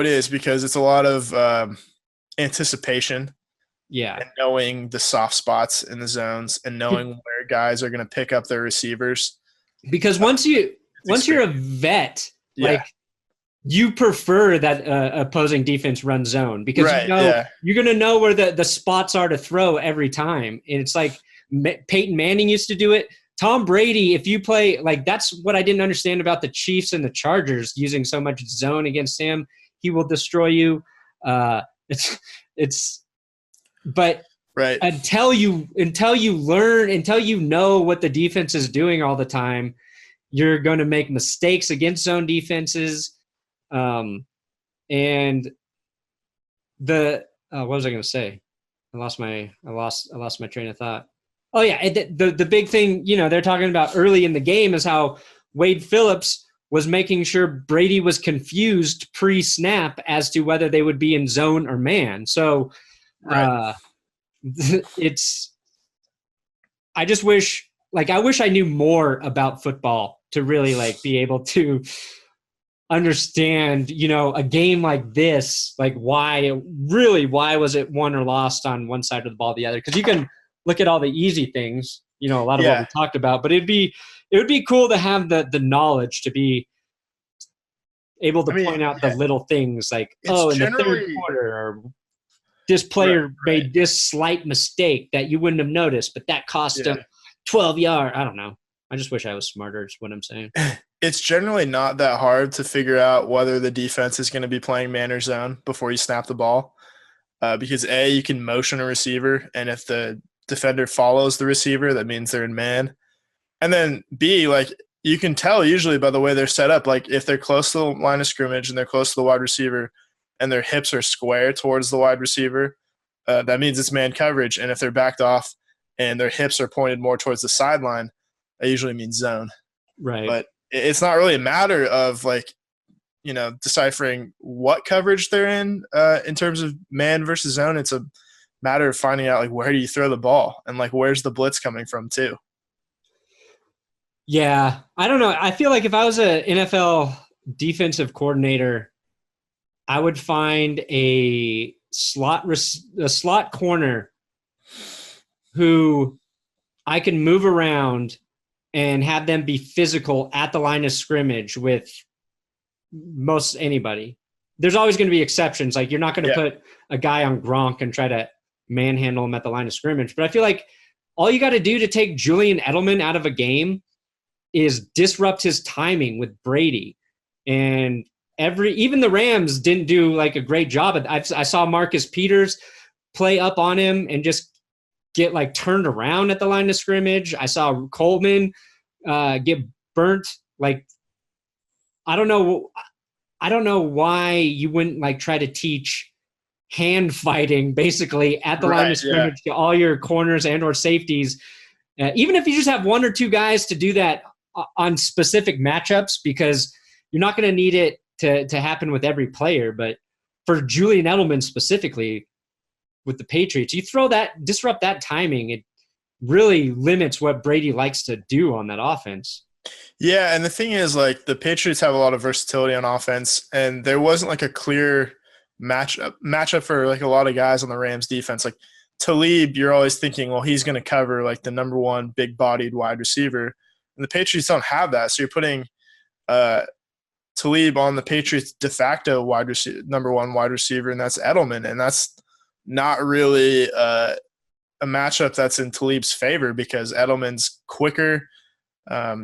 is, because it's a lot of anticipation. Yeah. And knowing the soft spots in the zones and knowing where guys are going to pick up their receivers. Because once you're a vet, like, you prefer that opposing defense run zone, because you're going to know where the spots are to throw every time. And it's like Peyton Manning used to do it. Tom Brady, if you play, like, that's what I didn't understand about the Chiefs and the Chargers using so much zone against him. He will destroy you. But until you learn, until you know what the defense is doing all the time, you're going to make mistakes against zone defenses. And what was I going to say? I lost my train of thought. Oh yeah, the big thing, they're talking about early in the game is how Wade Phillips was making sure Brady was confused pre-snap as to whether they would be in zone or man. So I just wish I knew more about football to really be able to understand, a game like this, why was it won or lost on one side of the ball or the other? Because you can look at all the easy things, a lot of what we talked about, but it would be cool to have the knowledge to be able to point out the little things in the third quarter, or this player made this slight mistake that you wouldn't have noticed, but that cost him 12 yards. I don't know. I just wish I was smarter is what I'm saying. It's generally not that hard to figure out whether the defense is going to be playing man or zone before you snap the ball. Because you can motion a receiver, and if the defender follows the receiver, that means they're in man. And then B, like you can tell usually by the way they're set up, like if they're close to the line of scrimmage and they're close to the wide receiver and their hips are square towards the wide receiver, that means it's man coverage. And if they're backed off and their hips are pointed more towards the sideline, that usually means zone. Right. But it's not really a matter of like, deciphering what coverage they're in terms of man versus zone. It's a matter of finding out like where do you throw the ball and like where's the blitz coming from too. Yeah, I don't know. I feel like if I was an NFL defensive coordinator, I would find a slot corner who I can move around and have them be physical at the line of scrimmage with most anybody. There's always going to be exceptions. Like you're not going to put a guy on Gronk and try to manhandle him at the line of scrimmage. But I feel like all you got to do to take Julian Edelman out of a game is disrupt his timing with Brady. And even the Rams didn't do like a great job. I saw Marcus Peters play up on him and just get like turned around at the line of scrimmage. I saw Coleman get burnt. Like, I don't know why you wouldn't like try to teach hand fighting basically at the line of scrimmage to all your corners and or safeties. Even if you just have one or two guys to do that on specific matchups, because you're not going to need it to happen with every player. But for Julian Edelman specifically with the Patriots, you disrupt that timing. It really limits what Brady likes to do on that offense. Yeah, and the thing is, like, the Patriots have a lot of versatility on offense, and there wasn't, like, a clear matchup for, like, a lot of guys on the Rams defense. Like, Talib, you're always thinking, well, he's going to cover, like, the number one big-bodied wide receiver. And the Patriots don't have that, so you're putting Talib on the Patriots' de facto number one wide receiver, and that's Edelman, and that's not really a matchup that's in Talib's favor because Edelman's quicker.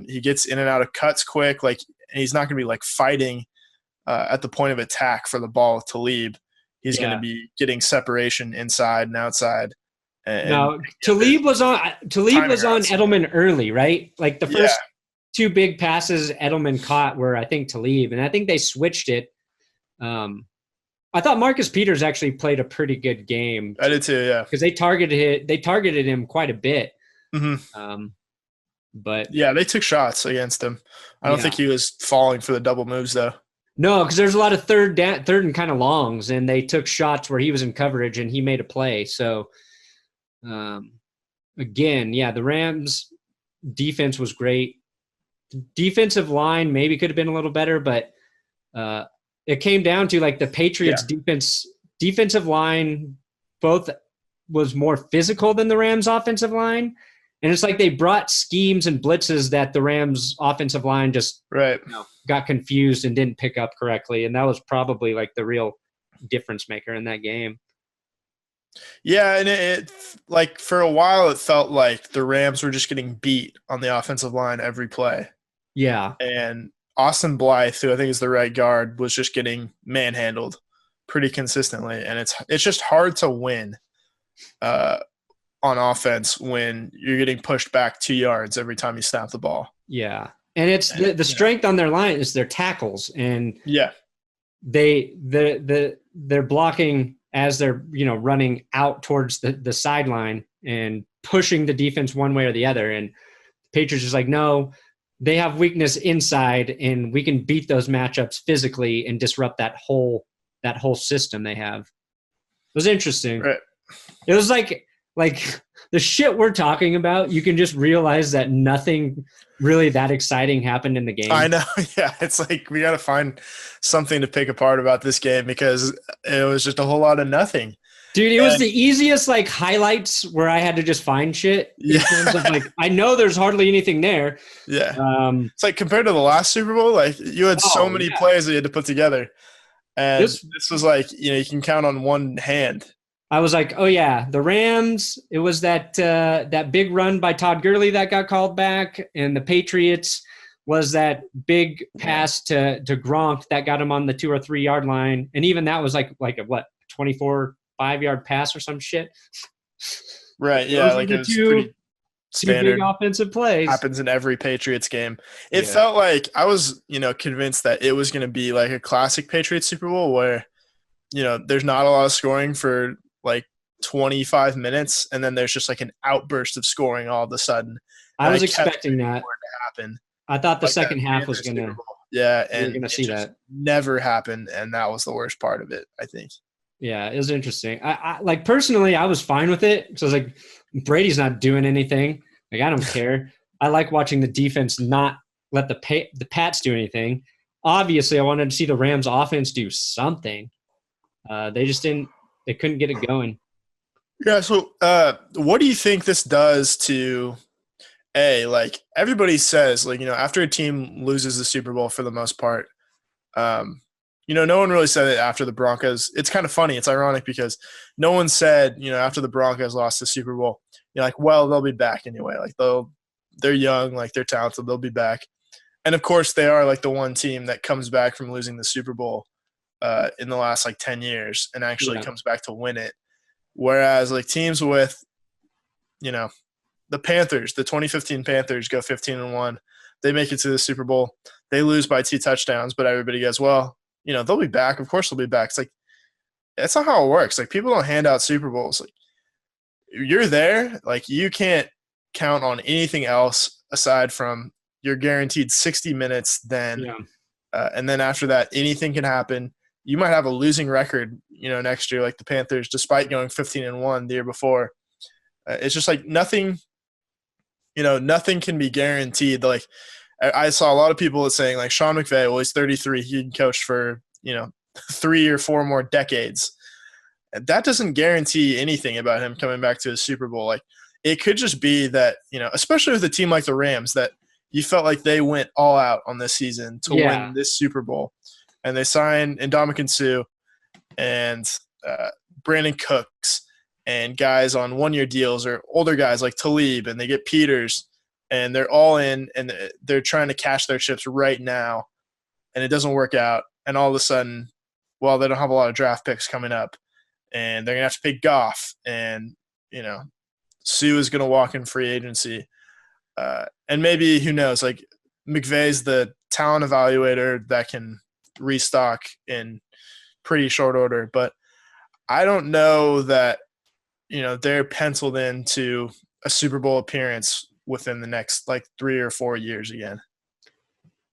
He gets in and out of cuts quick. Like, and he's not going to be like fighting at the point of attack for the ball with Talib. He's going to be getting separation inside and outside. Now, Talib was on Edelman early, right? Like the first two big passes Edelman caught were, I think, Talib, and I think they switched it. I thought Marcus Peters actually played a pretty good game. I did too, yeah, because they targeted him quite a bit. Mm-hmm. But yeah, they took shots against him. I don't think he was falling for the double moves though. No, because there's a lot of third and kind of longs, and they took shots where he was in coverage and he made a play. So, again, the Rams' defense was great. The defensive line maybe could have been a little better, but it came down to like the Patriots' defensive line both was more physical than the Rams' offensive line. And it's like they brought schemes and blitzes that the Rams' offensive line just got confused and didn't pick up correctly. And that was probably like the real difference maker in that game. Yeah, and it like for a while it felt like the Rams were just getting beat on the offensive line every play. Yeah. And Austin Blythe, who I think is the right guard, was just getting manhandled pretty consistently. And it's just hard to win on offense when you're getting pushed back 2 yards every time you snap the ball. Yeah. And it's the strength on their line is their tackles. And they're blocking as they're, running out towards the sideline and pushing the defense one way or the other. And Patriots is like, no, they have weakness inside and we can beat those matchups physically and disrupt that whole system they have. It was interesting. Right. It was like the shit we're talking about, you can just realize that nothing really that exciting happened in the game. I know. Yeah. It's like we got to find something to pick apart about this game because it was just a whole lot of nothing. Dude, it was the easiest like highlights where I had to just find shit. In terms of like, I know there's hardly anything there. Yeah. It's like compared to the last Super Bowl, like you had so many plays that you had to put together. And this was like, you can count on one hand. I was like, oh yeah, the Rams, it was that big run by Todd Gurley that got called back, and the Patriots was that big pass to Gronk that got him on the 2 or 3 yard line. And even that was like a 24 5-yard pass or some shit. Right. Yeah. Those are Like it the was pretty two big standard. offensive plays. Happens in every Patriots game. It Yeah. felt like I was, convinced that it was going to be like a classic Patriots Super Bowl where, there's not a lot of scoring for like 25 minutes, and then there's just like an outburst of scoring all of a sudden. I And was kept expecting waiting that. for it to happen. I thought the Like that second half was Panthers Super gonna. Bowl. Yeah, We were and gonna it see just that. never happened, and that was the worst part of it, I think. Yeah, it was interesting. I like personally, I was fine with it. So I was like, Brady's not doing anything. Like I don't care. I like watching the defense not let the Pats do anything. Obviously, I wanted to see the Rams offense do something. They just didn't. They couldn't get it going. Yeah. So, what do you think this does to like everybody says, like, after a team loses the Super Bowl for the most part, no one really said it after the Broncos. It's kind of funny. It's ironic because no one said, after the Broncos lost the Super Bowl, like, well, they'll be back anyway. Like they're young, like they're talented, they'll be back. And of course they are like the one team that comes back from losing the Super Bowl in the last like 10 years and actually comes back to win it. Whereas like teams with, the Panthers, the 2015 Panthers go 15-1. They make it to the Super Bowl. They lose by 2 touchdowns, but everybody goes, well, they'll be back. Of course they'll be back. It's like, that's not how it works. Like people don't hand out Super Bowls. Like you're there. Like you can't count on anything else aside from you're guaranteed 60 minutes then. Yeah. And then after that, anything can happen. You might have a losing record, next year, like the Panthers, despite going 15-1 the year before. It's just like nothing, nothing can be guaranteed. Like I saw a lot of people saying like Sean McVay, well, he's 33. He can coach for, 3 or 4 more decades. That doesn't guarantee anything about him coming back to a Super Bowl. Like it could just be that, especially with a team like the Rams, that you felt like they went all out on this season to win this Super Bowl. And they signed Ndamukong Suh and Brandon Cooks and guys on 1-year deals or older guys like Talib, and they get Peters, and they're all in and they're trying to cash their chips right now, and it doesn't work out. And all of a sudden, well, they don't have a lot of draft picks coming up, and they're going to have to pay Goff, and, Sue is going to walk in free agency. And maybe, who knows, like McVay's the talent evaluator that can restock in pretty short order, but I don't know that, they're penciled into a Super Bowl appearance within the next like 3 or 4 years again.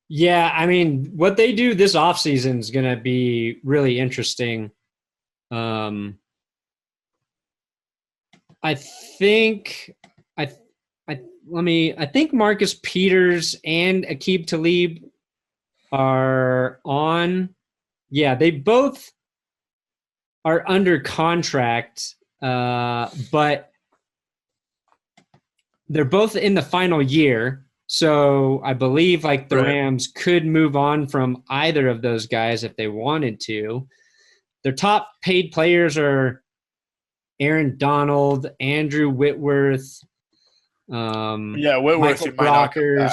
Yeah, I mean, what they do this offseason is going to be really interesting. I think Marcus Peters and Aqib Talib are on. Yeah, they both are under contract, but they're both in the final year. So I believe like the Rams could move on from either of those guys if they wanted to. Their top paid players are Aaron Donald, Andrew Whitworth, Whitworth Michael Brockers.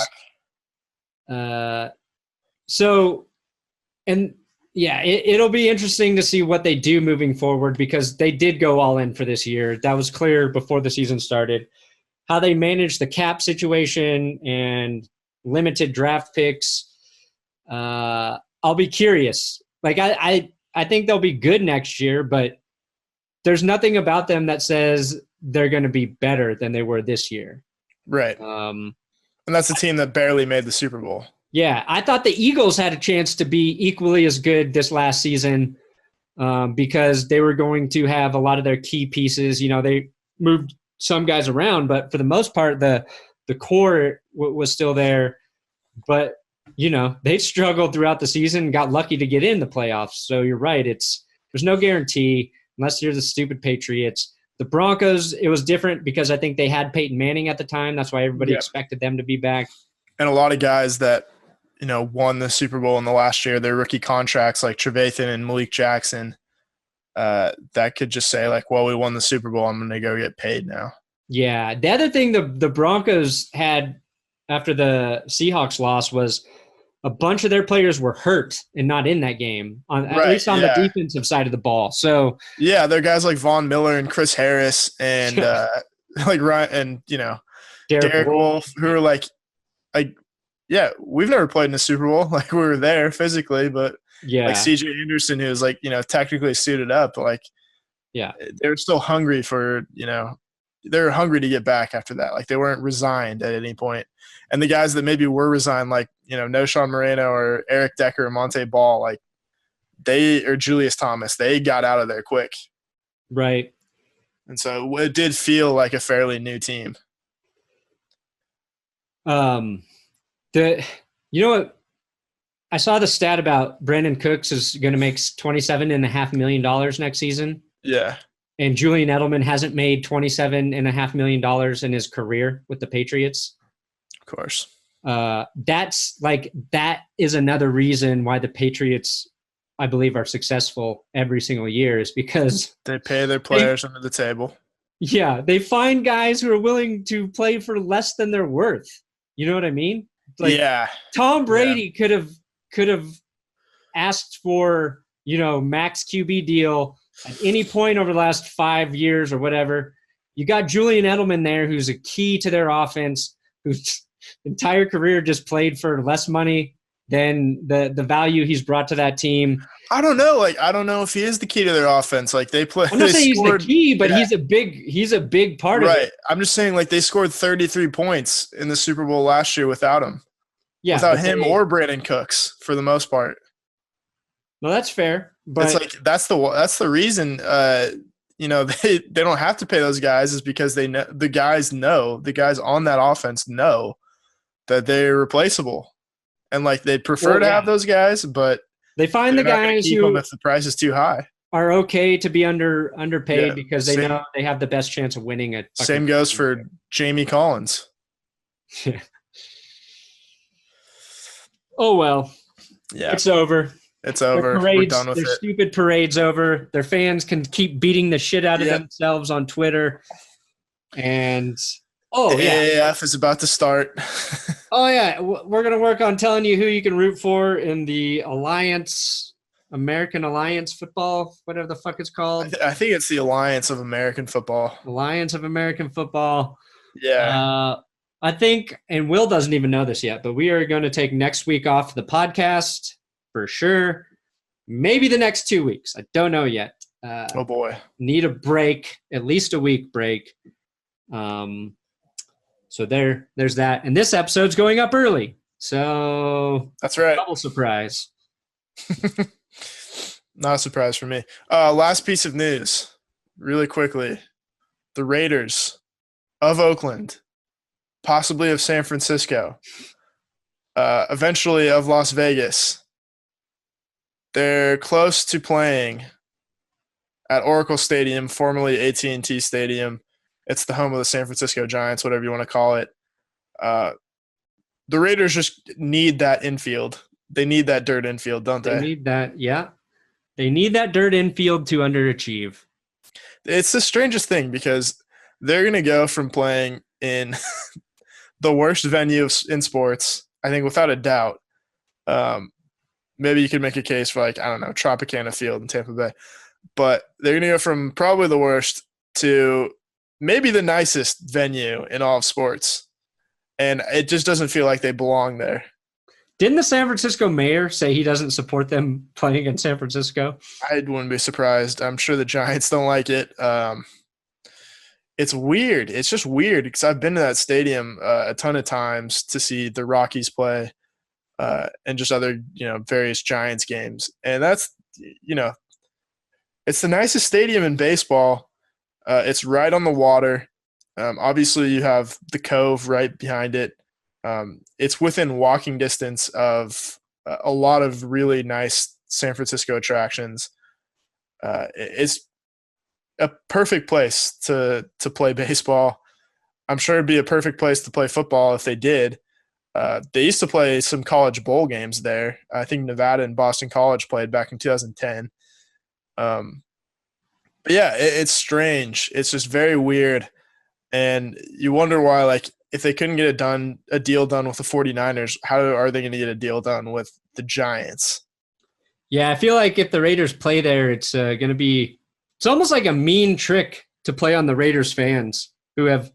It'll be interesting to see what they do moving forward because they did go all in for this year. That was clear before the season started. How they manage the cap situation and limited draft picks, I'll be curious. Like I think they'll be good next year, but there's nothing about them that says they're going to be better than they were this year. Right. And that's a team that barely made the Super Bowl. Yeah, I thought the Eagles had a chance to be equally as good this last season because they were going to have a lot of their key pieces. They moved some guys around, but for the most part, the core was still there. But, they struggled throughout the season and got lucky to get in the playoffs. So you're right. There's no guarantee unless you're the stupid Patriots. The Broncos, it was different because I think they had Peyton Manning at the time. That's why everybody expected them to be back. And a lot of guys that, won the Super Bowl in the last year, their rookie contracts like Trevathan and Malik Jackson, that could just say like, well, we won the Super Bowl. I'm going to go get paid now. Yeah. The other thing the Broncos had after the Seahawks loss was a bunch of their players were hurt and not in that game, at least on the defensive side of the ball. So yeah, there are guys like Von Miller and Chris Harris and like Ryan and Derek Derek Wolf, who are like yeah, we've never played in a Super Bowl. Like we were there physically, but like Yeah. CJ Anderson, who's like technically suited up, but like Yeah. they're still hungry for they're hungry to get back after that. Like they weren't resigned at any point. And the guys that maybe were resigned, like No Sean Moreno or Eric Decker or Monte Ball, like or Julius Thomas, they got out of there quick. Right. And so it did feel like a fairly new team. You know what? I saw the stat about Brandon Cooks is going to make $27.5 million next season. Yeah. And Julian Edelman hasn't made $27.5 million in his career with the Patriots. Of course. That is another reason why the Patriots, I believe, are successful every single year, is because they pay their players under the table. Yeah, they find guys who are willing to play for less than they're worth. You know what I mean? Like, yeah. Tom Brady could have asked for, max QB deal at any point over the last 5 years or whatever. You got Julian Edelman there, who's a key to their offense, whose entire career just played for less money than the value he's brought to that team. I don't know. I don't know if he is the key to their offense. Like they play. I'm not saying he's the key, but he's a big part of it. Right. I'm just saying, like, they scored 33 points in the Super Bowl last year without him. Yeah. Without him or Brandon Cooks for the most part. No, that's fair. But it's like that's the reason they don't have to pay those guys, is because they know the guys on that offense know that they're replaceable. And like they'd prefer to have those guys, but they find the guys who, if the price is too high, are okay to be underpaid because they know they have the best chance of winning it. Same goes for Jamie Collins. Oh well. Yeah. It's over. It's over. We're done with it. Their stupid parade's over. Their fans can keep beating the shit out of themselves on Twitter. And AAF is about to start. Oh, yeah. We're going to work on telling you who you can root for in the American Alliance Football, whatever the fuck it's called. I think it's the Alliance of American Football. Alliance of American Football. Yeah. I think, and Will doesn't even know this yet, but we are going to take next week off the podcast for sure. Maybe the next 2 weeks. I don't know yet. Oh, boy. Need a break, at least a week break. So there's that. And this episode's going up early. So that's right. Double surprise. Not a surprise for me. Last piece of news, really quickly. The Raiders of Oakland, possibly of San Francisco, eventually of Las Vegas. They're close to playing at Oracle Stadium, formerly AT&T Stadium. It's the home of the San Francisco Giants, whatever you want to call it. The Raiders just need that infield. They need that dirt infield, don't they? They need that, yeah. They need that dirt infield to underachieve. It's the strangest thing because they're going to go from playing in the worst venue in sports, I think without a doubt. Maybe you could make a case for, like, I don't know, Tropicana Field in Tampa Bay. But they're going to go from probably the worst to maybe the nicest venue in all of sports. And it just doesn't feel like they belong there. Didn't the San Francisco mayor say he doesn't support them playing in San Francisco? I wouldn't be surprised. I'm sure the Giants don't like it. It's weird. It's just weird because I've been to that stadium a ton of times to see the Rockies play and just other, various Giants games. And that's, it's the nicest stadium in baseball. It's right on the water. Obviously, you have the Cove right behind it. It's within walking distance of a lot of really nice San Francisco attractions. It's a perfect place to play baseball. I'm sure it'd be a perfect place to play football if they did. They used to play some college bowl games there. I think Nevada and Boston College played back in 2010. But yeah, it's strange. It's just very weird. And you wonder why, like, if they couldn't get a deal done with the 49ers, how are they going to get a deal done with the Giants? Yeah, I feel like if the Raiders play there, it's going to be – it's almost like a mean trick to play on the Raiders fans. who have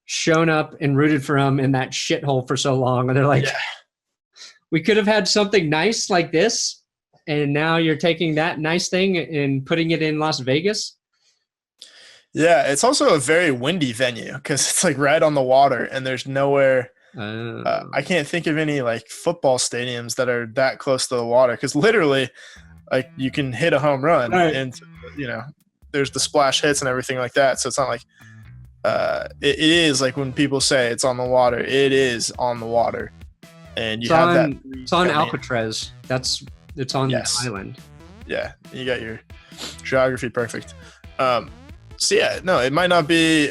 shown up and rooted for him in that shithole for so long. And they're like, we could have had something nice like this. And now you're taking that nice thing and putting it in Las Vegas. Yeah, it's also a very windy venue because it's like right on the water and there's nowhere. I can't think of any like football stadiums that are that close to the water because literally like you can hit a home run and, there's the splash hits and everything like that. So it's not like it is like when people say it's on the water, it is on the water. And you have that. It's on Alcatraz. It's on the island. Yeah, you got your geography perfect. So yeah, no, it might not be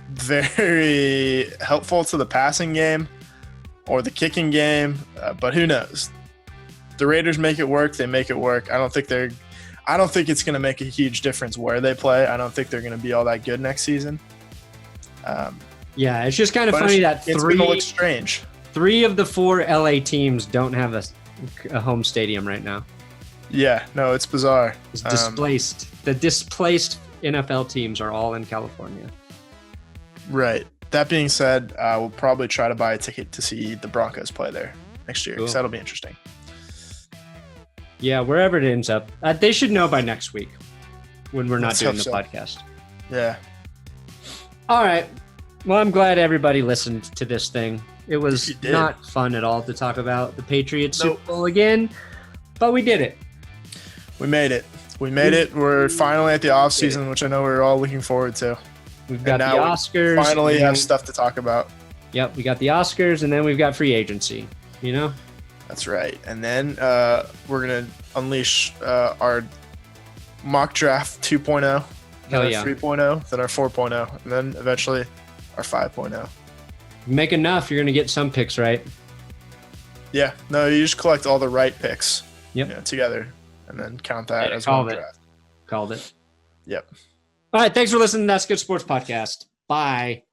very helpful to the passing game or the kicking game, but who knows? The Raiders make it work. They make it work. I don't think it's going to make a huge difference where they play. I don't think they're going to be all that good next season. Yeah, it's just kind of funny that it's going to look strange. 3 of the 4 LA teams don't have a home stadium right now. Yeah, no, it's bizarre. It's displaced. The displaced NFL teams are all in California. Right. That being said, we'll probably try to buy a ticket to see the Broncos play there next year because that'll be interesting. Yeah, wherever it ends up. They should know by next week when we're not doing the podcast. Yeah. All right. Well, I'm glad everybody listened to this thing. It was not fun at all to talk about the Patriots Super Bowl again, but we did it. We made it. We're finally at the off season, which I know we're all looking forward to. We've got the Oscars. We finally have stuff to talk about. Yep, we got the Oscars, and then we've got free agency. That's right. And then we're going to unleash our mock draft 2.0, then our 3.0, then our 4.0, and then eventually our 5.0. You make enough, you're going to get some picks right. Yeah. No, you just collect all the right picks together and then count that as one draft. Called it. Yep. All right. Thanks for listening to That's Good Sports Podcast. Bye.